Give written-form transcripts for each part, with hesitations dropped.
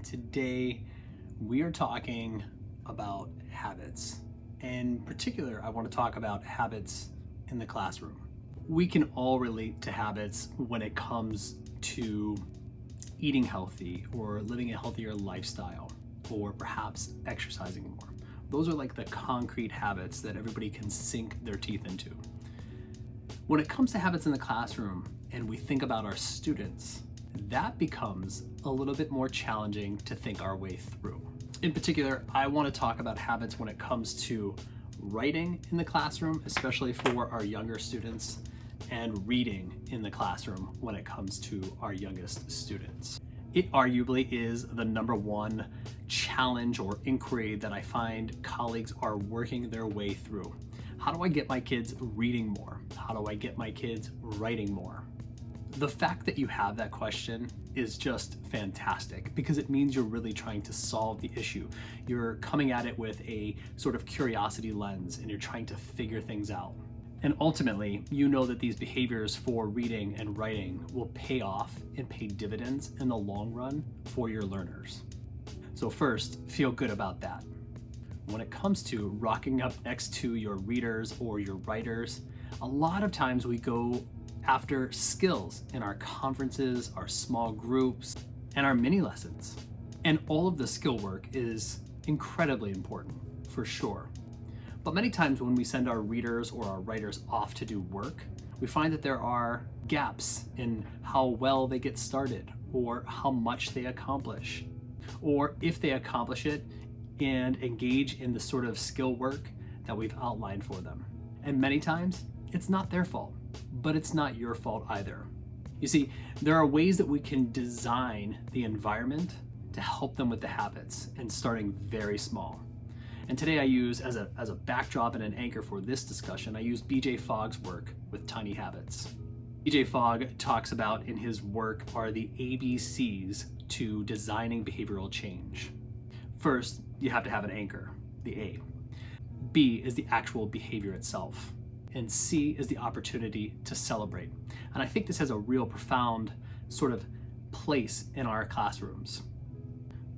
Today, we are talking about habits. In particular, I want to talk about habits in the classroom. We can all relate to habits when it comes to eating healthy or living a healthier lifestyle, or perhaps exercising more. Those are like the concrete habits that everybody can sink their teeth into. When it comes to habits in the classroom and we think about our students, that becomes a little bit more challenging to think our way through. In particular, I want to talk about habits when it comes to writing in the classroom, especially for our younger students, and reading in the classroom when it comes to our youngest students. It arguably is the number one challenge or inquiry that I find colleagues are working their way through. How do I get my kids reading more? How do I get my kids writing more? The fact that you have that question is just fantastic because it means you're really trying to solve the issue. You're coming at it with a sort of curiosity lens and you're trying to figure things out. And ultimately, you know that these behaviors for reading and writing will pay off and pay dividends in the long run for your learners. So first, feel good about that. When it comes to rocking up next to your readers or your writers, a lot of times we go after skills in our conferences, our small groups, and our mini lessons. And all of the skill work is incredibly important, for sure. But many times when we send our readers or our writers off to do work, we find that there are gaps in how well they get started or how much they accomplish, or if they accomplish it and engage in the sort of skill work that we've outlined for them. And many times, it's not their fault, but it's not your fault either. You see, there are ways that we can design the environment to help them with the habits, and starting very small. And today I use, as a backdrop and an anchor for this discussion, I use B.J. Fogg's work with Tiny Habits. B.J. Fogg talks about in his work are the ABCs to designing behavioral change. First, you have to have an anchor, the A. B is the actual behavior itself. And C is the opportunity to celebrate. And I think this has a real profound sort of place in our classrooms.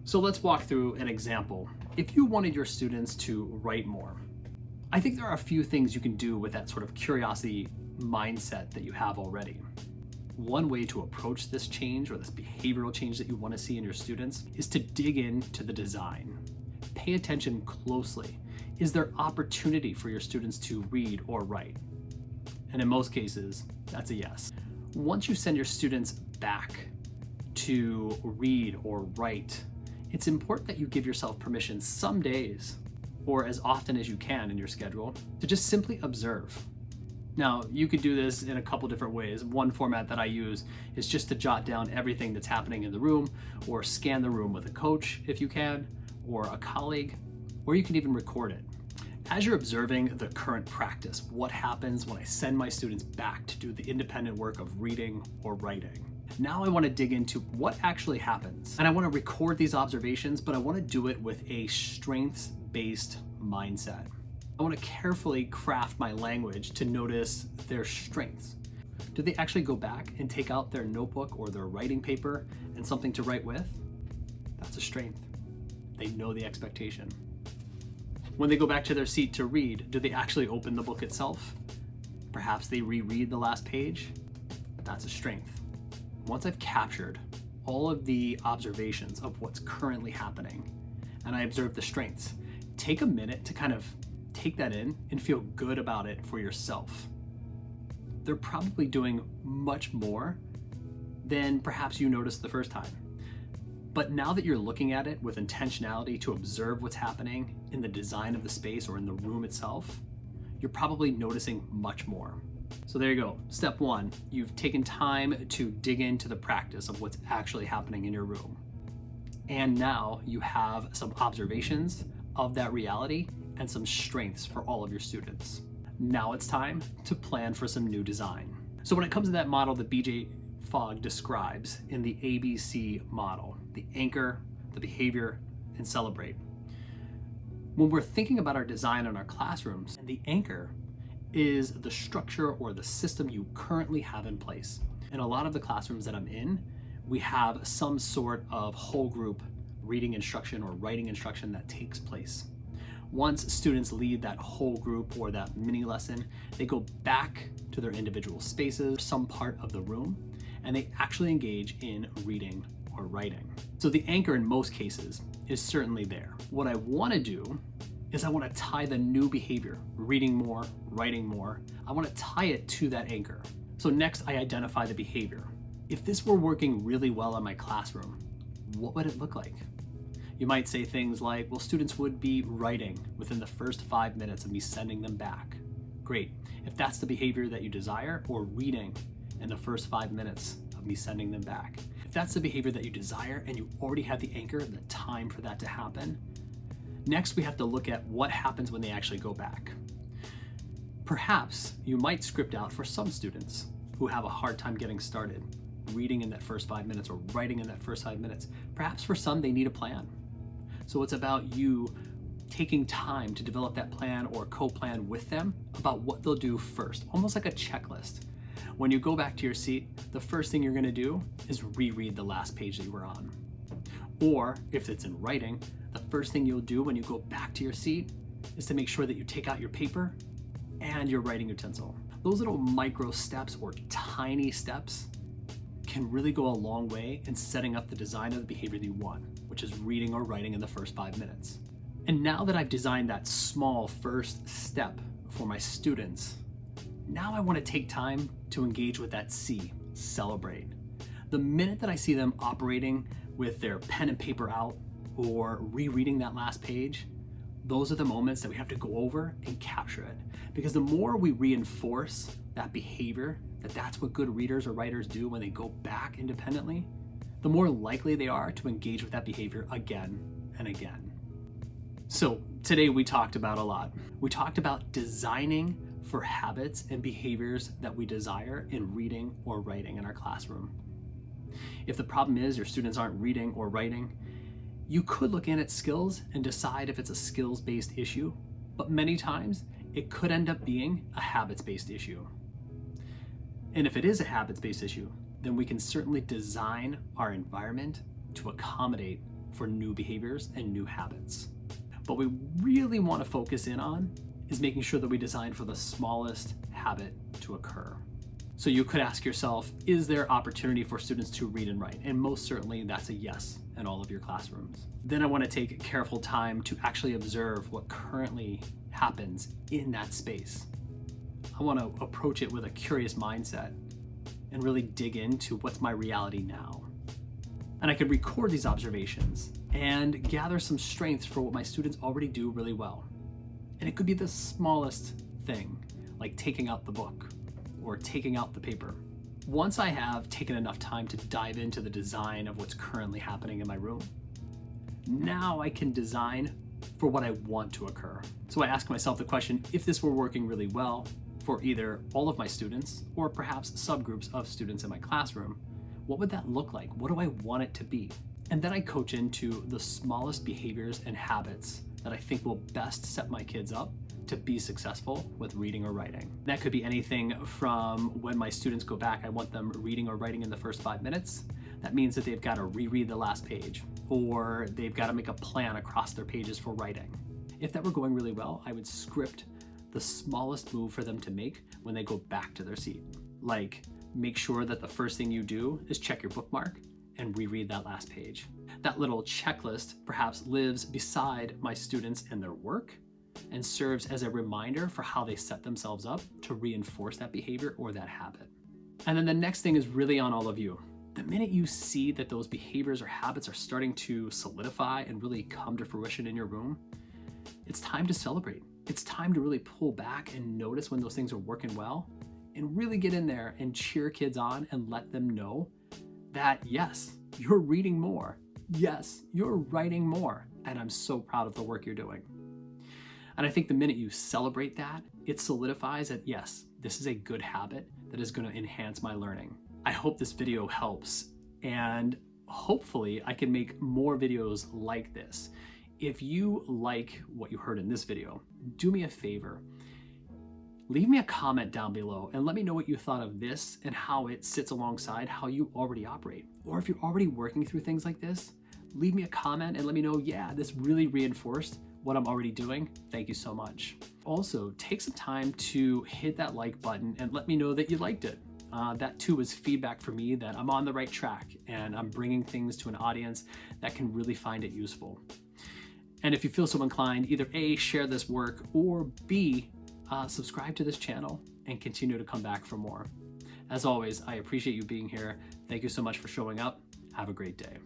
So let's walk through an example. If you wanted your students to write more, I think there are a few things you can do with that sort of curiosity mindset that you have already. One way to approach this change or this behavioral change that you want to see in your students is to dig into the design. Pay attention closely. Is there opportunity for your students to read or write? And in most cases, that's a yes. Once you send your students back to read or write, it's important that you give yourself permission some days, or as often as you can in your schedule, to just simply observe. Now, you could do this in a couple different ways. One format that I use is just to jot down everything that's happening in the room, or scan the room with a coach if you can, or a colleague, or you can even record it. As you're observing the current practice, what happens when I send my students back to do the independent work of reading or writing? Now I want to dig into what actually happens. And I want to record these observations, but I want to do it with a strengths-based mindset. I want to carefully craft my language to notice their strengths. Do they actually go back and take out their notebook or their writing paper and something to write with? That's a strength. They know the expectation. When they go back to their seat to read, do they actually open the book itself? Perhaps they reread the last page? That's a strength. Once I've captured all of the observations of what's currently happening, and I observe the strengths, take a minute to kind of take that in and feel good about it for yourself. They're probably doing much more than perhaps you noticed the first time. But now that you're looking at it with intentionality to observe what's happening in the design of the space or in the room itself, you're probably noticing much more. So there you go. Step one, you've taken time to dig into the practice of what's actually happening in your room. And now you have some observations of that reality and some strengths for all of your students. Now it's time to plan for some new design. So when it comes to that model that B.J. Fogg describes in the ABC model, the anchor, the behavior, and celebrate. When we're thinking about our design in our classrooms, and the anchor is the structure or the system you currently have in place. In a lot of the classrooms that I'm in, we have some sort of whole group reading instruction or writing instruction that takes place. Once students leave that whole group or that mini lesson, they go back to their individual spaces, some part of the room, and they actually engage in reading or writing. So the anchor in most cases is certainly there. What I want to do is I want to tie the new behavior, reading more, writing more, I want to tie it to that anchor. So next I identify the behavior. If this were working really well in my classroom, what would it look like? You might say things like, well, students would be writing within the first 5 minutes of me sending them back. Great. If that's the behavior that you desire, or reading in the first 5 minutes of me sending them back. If that's the behavior that you desire and you already have the anchor, the time for that to happen, next we have to look at what happens when they actually go back. Perhaps you might script out for some students who have a hard time getting started, reading in that first 5 minutes or writing in that first 5 minutes. Perhaps for some they need a plan. So it's about you taking time to develop that plan or co-plan with them about what they'll do first, almost like a checklist. When you go back to your seat, the first thing you're going to do is reread the last page that you were on. Or if it's in writing, the first thing you'll do when you go back to your seat is to make sure that you take out your paper and your writing utensil. Those little micro steps or tiny steps can really go a long way in setting up the design of the behavior that you want, which is reading or writing in the first 5 minutes. And now that I've designed that small first step for my students, now I want to take time to engage with that C, celebrate. The minute that I see them operating with their pen and paper out or rereading that last page, those are the moments that we have to go over and capture it. Because the more we reinforce that behavior, that's what good readers or writers do when they go back independently, the more likely they are to engage with that behavior again and again. So today we talked about a lot. We talked about designing for habits and behaviors that we desire in reading or writing in our classroom. If the problem is your students aren't reading or writing, you could look in at skills and decide if it's a skills-based issue, but many times it could end up being a habits-based issue. And if it is a habits-based issue, then we can certainly design our environment to accommodate for new behaviors and new habits. What we really want to focus in on is making sure that we design for the smallest habit to occur. So you could ask yourself, is there opportunity for students to read and write? And most certainly that's a yes in all of your classrooms. Then I want to take careful time to actually observe what currently happens in that space. I want to approach it with a curious mindset and really dig into what's my reality now. And I could record these observations and gather some strengths for what my students already do really well. And it could be the smallest thing, like taking out the book or taking out the paper. Once I have taken enough time to dive into the design of what's currently happening in my room, now I can design for what I want to occur. So I ask myself the question, if this were working really well for either all of my students or perhaps subgroups of students in my classroom, what would that look like? What do I want it to be? And then I coach into the smallest behaviors and habits that I think will best set my kids up to be successful with reading or writing. That could be anything from when my students go back, I want them reading or writing in the first 5 minutes. That means that they've got to reread the last page, or they've got to make a plan across their pages for writing. If that were going really well, I would script the smallest move for them to make when they go back to their seat. Like, make sure that the first thing you do is check your bookmark and reread that last page. That little checklist perhaps lives beside my students in their work and serves as a reminder for how they set themselves up to reinforce that behavior or that habit. And then the next thing is really on all of you. The minute you see that those behaviors or habits are starting to solidify and really come to fruition in your room, it's time to celebrate. It's time to really pull back and notice when those things are working well and really get in there and cheer kids on and let them know that yes, you're reading more. Yes, you're writing more. And I'm so proud of the work you're doing. And I think the minute you celebrate that, it solidifies that yes, this is a good habit that is going to enhance my learning. I hope this video helps, and hopefully I can make more videos like this. If you like what you heard in this video, do me a favor. Leave me a comment down below and let me know what you thought of this and how it sits alongside how you already operate. Or if you're already working through things like this, leave me a comment and let me know, yeah, this really reinforced what I'm already doing. Thank you so much. Also, take some time to hit that like button and let me know that you liked it. That too is feedback for me that I'm on the right track and I'm bringing things to an audience that can really find it useful. And if you feel so inclined, either A, share this work, or B, subscribe to this channel and continue to come back for more. As always, I appreciate you being here. Thank you so much for showing up. Have a great day.